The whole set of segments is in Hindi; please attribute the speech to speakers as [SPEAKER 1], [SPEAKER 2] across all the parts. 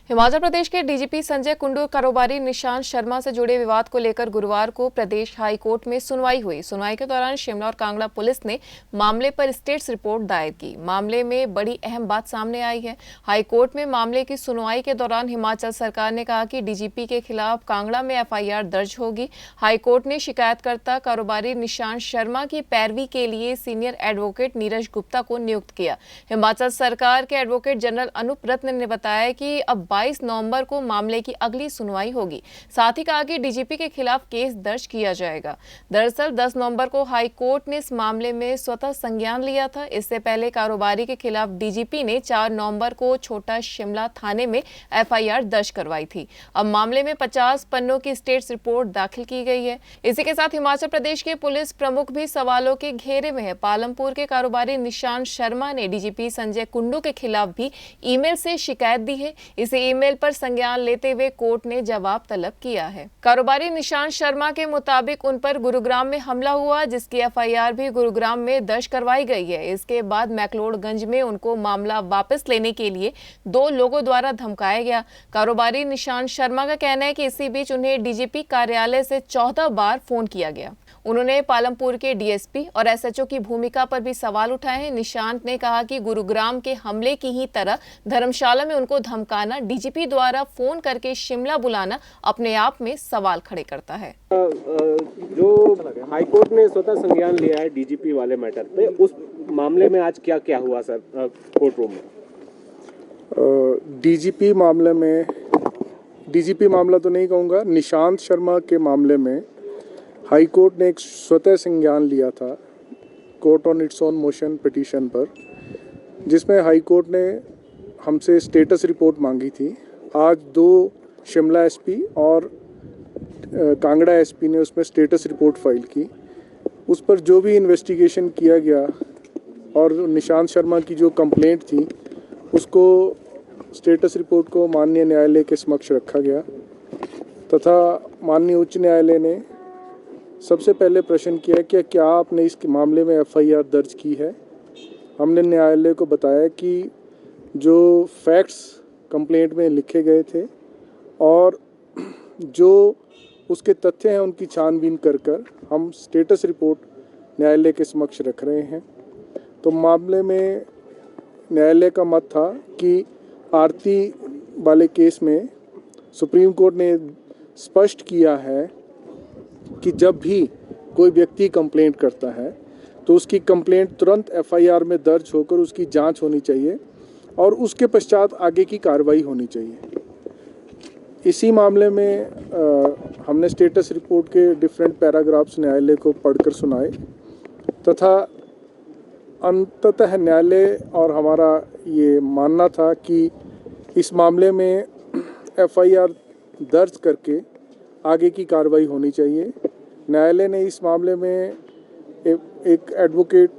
[SPEAKER 1] हिमाचल प्रदेश के डीजीपी संजय कुंडू कारोबारी निशांत शर्मा से जुड़े विवाद को लेकर गुरुवार को प्रदेश हाई कोर्ट में सुनवाई हुई। सुनवाई के दौरान शिमला और कांगड़ा पुलिस ने मामले पर स्टेटस रिपोर्ट दायर की। मामले में बड़ी अहम बात सामने आई है। हाई कोर्ट में मामले की सुनवाई के दौरान हिमाचल सरकार ने कहा कि डीजीपी के खिलाफ कांगड़ा में एफआईआर दर्ज होगी। हाई कोर्ट ने शिकायतकर्ता कारोबारी निशांत शर्मा की पैरवी के लिए सीनियर एडवोकेट नीरज गुप्ता को नियुक्त किया। हिमाचल सरकार के एडवोकेट जनरल अनूप रत्न ने बताया कि अब 22 नवंबर को मामले की अगली सुनवाई होगी। साथ ही कहा कि डीजीपी के खिलाफ केस दर्ज किया जाएगा। दरअसल 10 नवंबर को हाई कोर्ट ने इस मामले में स्वतः संज्ञान लिया था। इससे पहले कारोबारी के खिलाफ डीजीपी ने 4 नवंबर को छोटा शिमला थाने में एफआईआर दर्ज करवाई थी। अब मामले में 50 पन्नों की स्टेटस रिपोर्ट दाखिल की गई है। इसी के साथ हिमाचल प्रदेश के पुलिस प्रमुख भी सवालों के घेरे में है। पालमपुर के कारोबारी निशांत शर्मा ने डीजीपी संजय कुंडू के खिलाफ भी ईमेल से शिकायत दी है। इसे ईमेल पर संज्ञान लेते हुए कोर्ट ने जवाब तलब किया है। कारोबारी निशांत शर्मा के मुताबिक उन पर गुरुग्राम में हमला हुआ, जिसकी एफआईआर भी गुरुग्राम में दर्ज करवाई गई है। इसके बाद मैक्लोडगंज में उनको मामला वापस लेने के लिए 2 लोगों द्वारा धमकाया गया। कारोबारी निशांत शर्मा का कहना है कि इसी बीच उन्हें डीजीपी कार्यालय से 14 बार फोन किया गया। उन्होंने पालमपुर के डीएसपी और एसएचओ की भूमिका पर भी सवाल उठाए हैं। निशांत ने कहा कि गुरुग्राम के हमले की ही तरह धर्मशाला में उनको धमकाना, डीजीपी द्वारा फोन करके शिमला बुलाना अपने आप में सवाल खड़े करता है।
[SPEAKER 2] जो हाईकोर्ट ने स्वतः संज्ञान लिया है डीजीपी वाले मैटर पे, उस मामले में आज क्या क्या हुआ सर कोर्ट रूम में?
[SPEAKER 3] डीजीपी मामला तो नहीं कहूँगा, निशांत शर्मा के मामले में हाई कोर्ट ने एक स्वतः संज्ञान लिया था court on its own motion petition पर, जिसमें हाई कोर्ट ने हमसे स्टेटस रिपोर्ट मांगी थी। आज 2 शिमला एसपी और कांगड़ा एसपी ने उसमें स्टेटस रिपोर्ट फाइल की। उस पर जो भी इन्वेस्टिगेशन किया गया और निशांत शर्मा की जो कंप्लेंट थी, उसको स्टेटस रिपोर्ट को माननीय न्यायालय के समक्ष रखा गया तथा माननीय उच्च न्यायालय ने सबसे पहले प्रश्न किया कि क्या आपने इस मामले में एफआईआर दर्ज की है। हमने न्यायालय को बताया कि जो फैक्ट्स कंप्लेंट में लिखे गए थे और जो उसके तथ्य हैं उनकी छानबीन कर हम स्टेटस रिपोर्ट न्यायालय के समक्ष रख रहे हैं। तो मामले में न्यायालय का मत था कि आरती वाले केस में सुप्रीम कोर्ट ने स्पष्ट किया है कि जब भी कोई व्यक्ति कंप्लेंट करता है तो उसकी कंप्लेंट तुरंत एफआईआर में दर्ज होकर उसकी जांच होनी चाहिए और उसके पश्चात आगे की कार्रवाई होनी चाहिए। इसी मामले में हमने स्टेटस रिपोर्ट के डिफरेंट पैराग्राफ्स न्यायालय को पढ़कर सुनाए तथा अंततः न्यायालय और हमारा ये मानना था कि इस मामले में एफआईआर दर्ज करके आगे की कार्रवाई होनी चाहिए। न्यायालय ने इस मामले में एक एडवोकेट,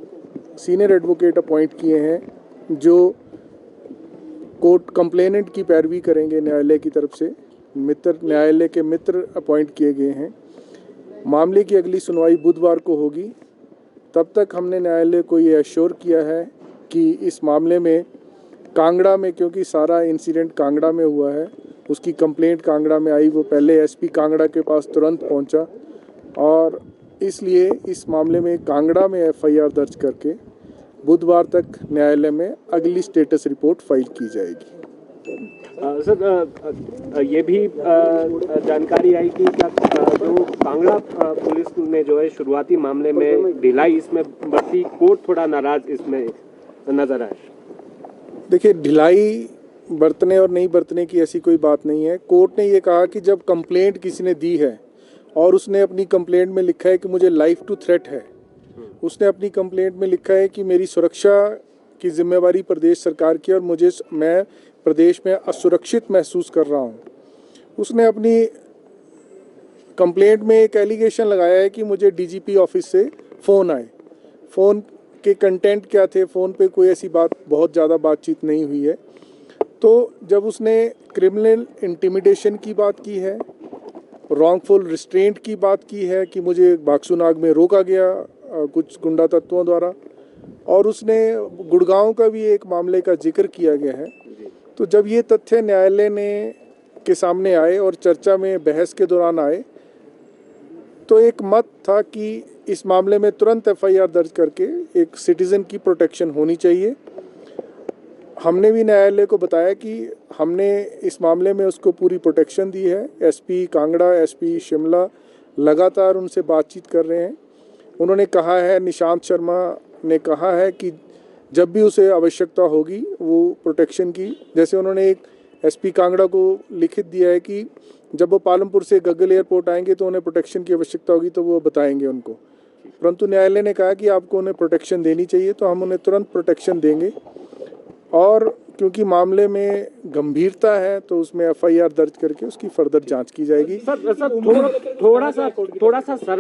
[SPEAKER 3] सीनियर एडवोकेट अपॉइंट किए हैं जो कोर्ट कंप्लेनेंट की पैरवी करेंगे। न्यायालय की तरफ से न्यायालय के मित्र अपॉइंट किए गए हैं। मामले की अगली सुनवाई बुधवार को होगी। तब तक हमने न्यायालय को ये एश्योर किया है कि इस मामले में कांगड़ा में, क्योंकि सारा इंसिडेंट कांगड़ा में हुआ है, उसकी कंप्लेंट कांगड़ा में आई, वो पहले एसपी कांगड़ा के पास तुरंत पहुंचा और इसलिए इस मामले में कांगड़ा में एफआईआर दर्ज करके बुधवार तक न्यायालय में अगली स्टेटस रिपोर्ट फाइल की जाएगी।
[SPEAKER 2] सर ये भी जानकारी आई कि क्या जो कांगड़ा पुलिस ने जो है शुरुआती मामले में ढिलाई इसमें बरती, कोर्ट थोड़ा नाराज इसमें नजर आए?
[SPEAKER 3] देखिए, ढिलाई बरतने और नहीं बरतने की ऐसी कोई बात नहीं है। कोर्ट ने ये कहा कि जब कंप्लेंट किसी ने दी है और उसने अपनी कंप्लेंट में लिखा है कि मुझे लाइफ टू थ्रेट है, उसने अपनी कंप्लेंट में लिखा है कि मेरी सुरक्षा की जिम्मेवारी प्रदेश सरकार की और मैं प्रदेश में असुरक्षित महसूस कर रहा हूँ। उसने अपनी कंप्लेंट में एक एलिगेशन लगाया है कि मुझे डीजीपी ऑफिस से फ़ोन आए। फ़ोन के कंटेंट क्या थे, फ़ोन पे कोई ऐसी बहुत ज़्यादा बातचीत नहीं हुई है। तो जब उसने क्रिमिनल इंटिमिडेशन की बात की है, रॉन्गफुल रिस्ट्रेंट की बात की है कि मुझे बाक्सूनाग में रोका गया कुछ गुंडा तत्वों द्वारा, और उसने गुड़गांव का भी एक मामले का जिक्र किया गया है, तो जब ये तथ्य न्यायालय ने के सामने आए और चर्चा में बहस के दौरान आए, तो एक मत था कि इस मामले में तुरंत एफआईआर दर्ज करके एक सिटीज़न की प्रोटेक्शन होनी चाहिए। हमने भी न्यायालय को बताया कि हमने इस मामले में उसको पूरी प्रोटेक्शन दी है। एसपी कांगड़ा, एसपी शिमला लगातार उनसे बातचीत कर रहे हैं। उन्होंने कहा है, निशांत शर्मा ने कहा है कि जब भी उसे आवश्यकता होगी वो प्रोटेक्शन की, जैसे उन्होंने एक एसपी कांगड़ा को लिखित दिया है कि जब वो पालमपुर से गग्गल एयरपोर्ट आएंगे तो उन्हें प्रोटेक्शन की आवश्यकता होगी तो वो बताएंगे उनको। परंतु न्यायालय ने कहा कि आपको उन्हें प्रोटेक्शन देनी चाहिए, तो हम उन्हें तुरंत प्रोटेक्शन देंगे। और क्योंकि मामले में गंभीरता है तो उसमें एफआईआर दर्ज करके उसकी फर्दर जांच की जाएगी।
[SPEAKER 2] सर थोड़ा सा सरल